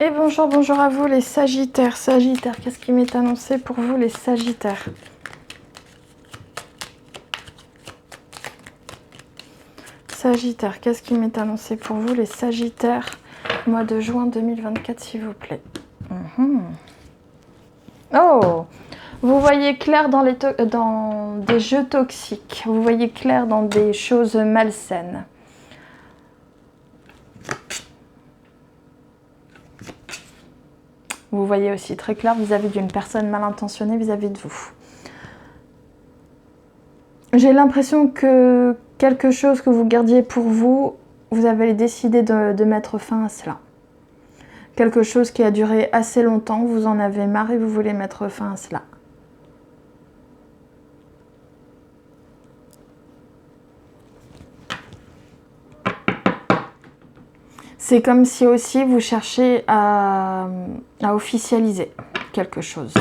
Et bonjour, bonjour à vous les Sagittaires. Sagittaires, qu'est-ce qui m'est annoncé pour vous les Sagittaires? Sagittaire, qu'est-ce qui m'est annoncé pour vous les Sagittaires? Mois de juin 2024, s'il vous plaît. Oh, vous voyez clair dans des jeux toxiques. Vous voyez clair dans des choses malsaines. Vous voyez aussi très clair vis-à-vis d'une personne mal intentionnée vis-à-vis de vous. J'ai l'impression que quelque chose que vous gardiez pour vous, vous avez décidé de mettre fin à cela. Quelque chose qui a duré assez longtemps, vous en avez marre et vous voulez mettre fin à cela. C'est comme si aussi vous cherchez à officialiser quelque chose.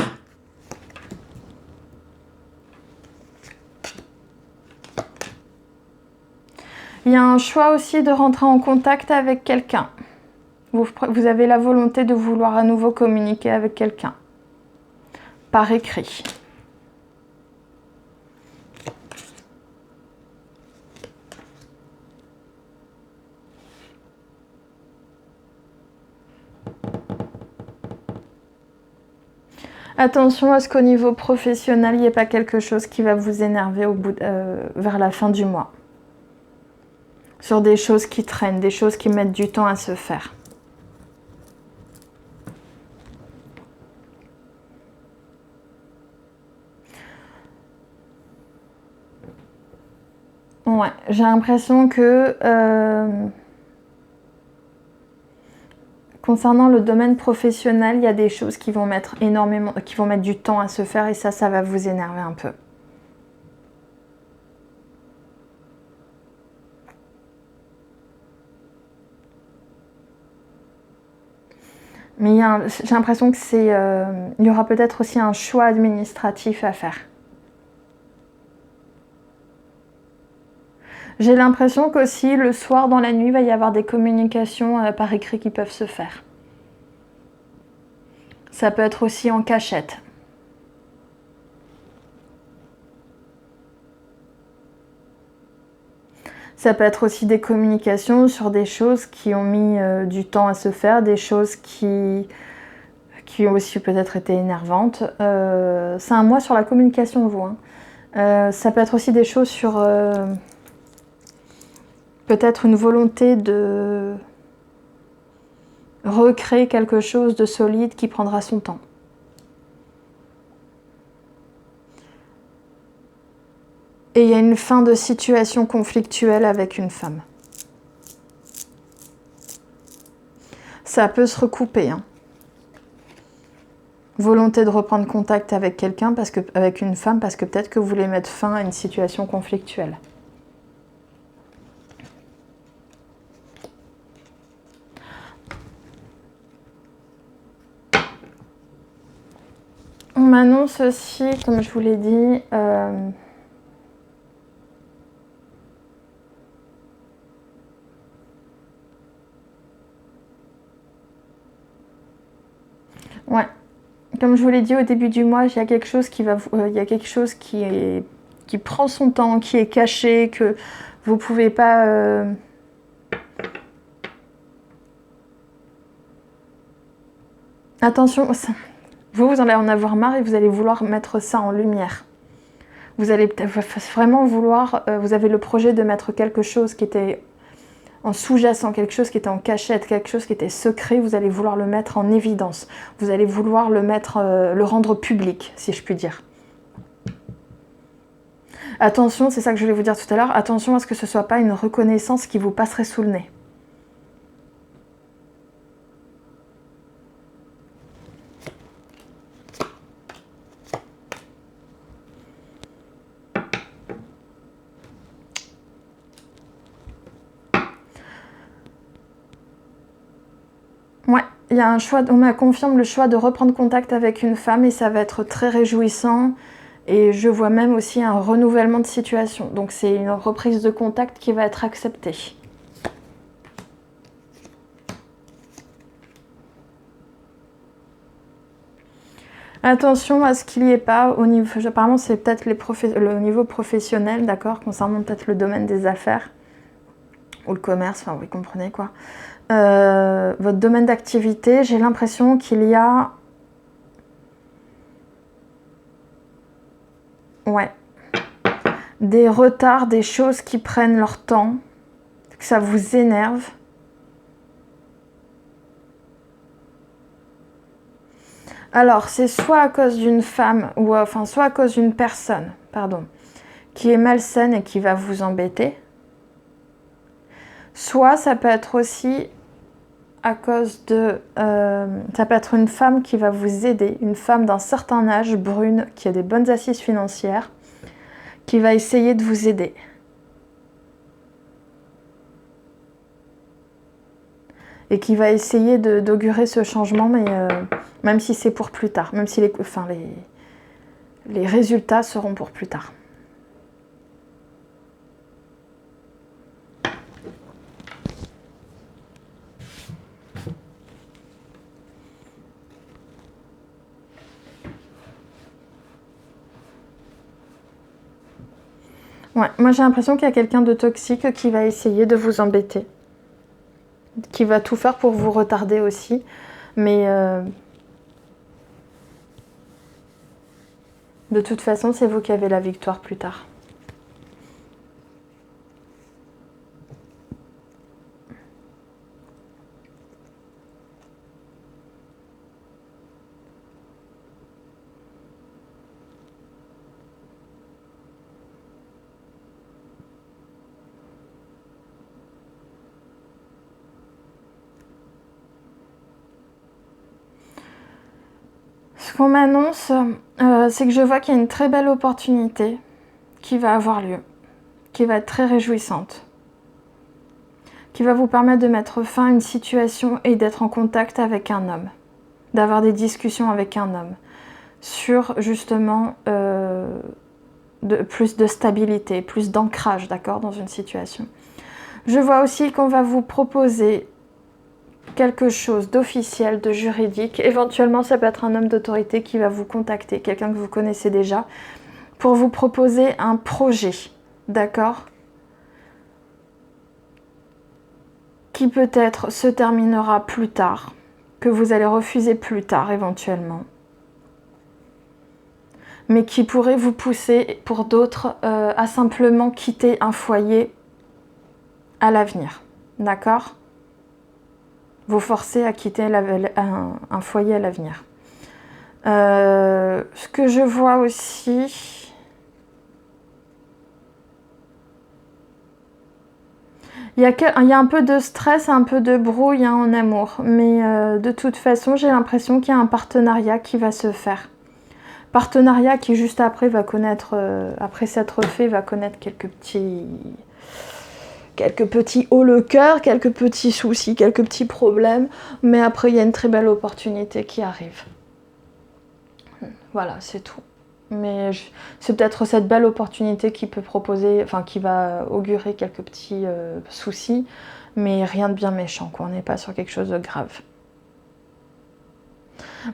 Il y a un choix aussi de rentrer en contact avec quelqu'un. Vous avez la volonté de vouloir à nouveau communiquer avec quelqu'un. Par écrit. Attention à ce qu'au niveau professionnel, il n'y ait pas quelque chose qui va vous énerver vers la fin du mois. Sur des choses qui traînent, des choses qui mettent du temps à se faire. Ouais, j'ai l'impression que concernant le domaine professionnel, il y a des choses qui vont mettre du temps à se faire et ça va vous énerver un peu. Mais j'ai l'impression que il y aura peut-être aussi un choix administratif à faire. J'ai l'impression qu'aussi le soir dans la nuit, il va y avoir des communications par écrit qui peuvent se faire. Ça peut être aussi en cachette. Ça peut être aussi des communications sur des choses qui ont mis du temps à se faire, des choses qui ont aussi peut-être été énervantes. C'est un mois sur la communication, vous. Ça peut être aussi des choses sur peut-être une volonté de recréer quelque chose de solide qui prendra son temps. Et il y a une fin de situation conflictuelle avec une femme. Ça peut se recouper. Volonté de reprendre contact avec quelqu'un, avec une femme, parce que peut-être que vous voulez mettre fin à une situation conflictuelle. On m'annonce aussi, comme je vous l'ai dit, ouais. Comme je vous l'ai dit au début du mois, il y a quelque chose qui prend son temps, qui est caché, que vous ne pouvez pas... Attention, vous allez en avoir marre et vous allez vouloir mettre ça en lumière. Vous allez vraiment vouloir... vous avez le projet de mettre quelque chose qui était en sous-jacent, quelque chose qui était en cachette, quelque chose qui était secret, vous allez vouloir le mettre en évidence. Vous allez vouloir le rendre public, si je puis dire. Attention, c'est ça que je voulais vous dire tout à l'heure, attention à ce que ce ne soit pas une reconnaissance qui vous passerait sous le nez. Ouais, il y a un choix, on m'a confirmé le choix de reprendre contact avec une femme et ça va être très réjouissant. Et je vois même aussi un renouvellement de situation. Donc c'est une reprise de contact qui va être acceptée. Attention à ce qu'il n'y ait pas au niveau... Apparemment, c'est peut-être le niveau professionnel, d'accord, concernant peut-être le domaine des affaires ou le commerce, enfin, vous comprenez quoi. Votre domaine d'activité, j'ai l'impression qu'il y a... Ouais. Des retards, des choses qui prennent leur temps, que ça vous énerve. Alors, c'est soit à cause d'une femme, ou enfin, soit à cause d'une personne, pardon, qui est malsaine et qui va vous embêter. Soit ça peut être aussi à cause de... ça peut être une femme qui va vous aider, une femme d'un certain âge, brune, qui a des bonnes assises financières, qui va essayer de vous aider. Et qui va essayer d'augurer ce changement, mais même si c'est pour plus tard, même si les résultats seront pour plus tard. Ouais, moi j'ai l'impression qu'il y a quelqu'un de toxique qui va essayer de vous embêter, qui va tout faire pour vous retarder aussi, mais de toute façon c'est vous qui avez la victoire plus tard. Ce qu'on m'annonce, c'est que je vois qu'il y a une très belle opportunité qui va avoir lieu, qui va être très réjouissante, qui va vous permettre de mettre fin à une situation et d'être en contact avec un homme, d'avoir des discussions avec un homme sur justement plus de stabilité, plus d'ancrage, d'accord, dans une situation. Je vois aussi qu'on va vous proposer quelque chose d'officiel, de juridique. Éventuellement, ça peut être un homme d'autorité qui va vous contacter, quelqu'un que vous connaissez déjà, pour vous proposer un projet, d'accord, qui peut-être se terminera plus tard, que vous allez refuser plus tard éventuellement, mais qui pourrait vous pousser pour d'autres à simplement quitter un foyer à l'avenir, d'accord ? Vous forcer à quitter un foyer à l'avenir. Ce que je vois aussi, il y a un peu de stress, un peu de brouille en amour, mais de toute façon, j'ai l'impression qu'il y a un partenariat qui va se faire. Partenariat qui juste après va connaître, après s'être fait, va connaître quelques petits hauts le cœur, quelques petits soucis, quelques petits problèmes, mais après il y a une très belle opportunité qui arrive. Voilà, c'est tout. Mais c'est peut-être cette belle opportunité qui peut proposer, enfin qui va augurer quelques petits soucis, mais rien de bien méchant, quoi. On n'est pas sur quelque chose de grave.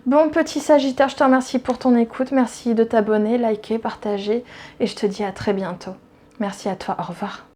Bon, petit Sagittaire, je te remercie pour ton écoute. Merci de t'abonner, liker, partager, et je te dis à très bientôt. Merci à toi, au revoir.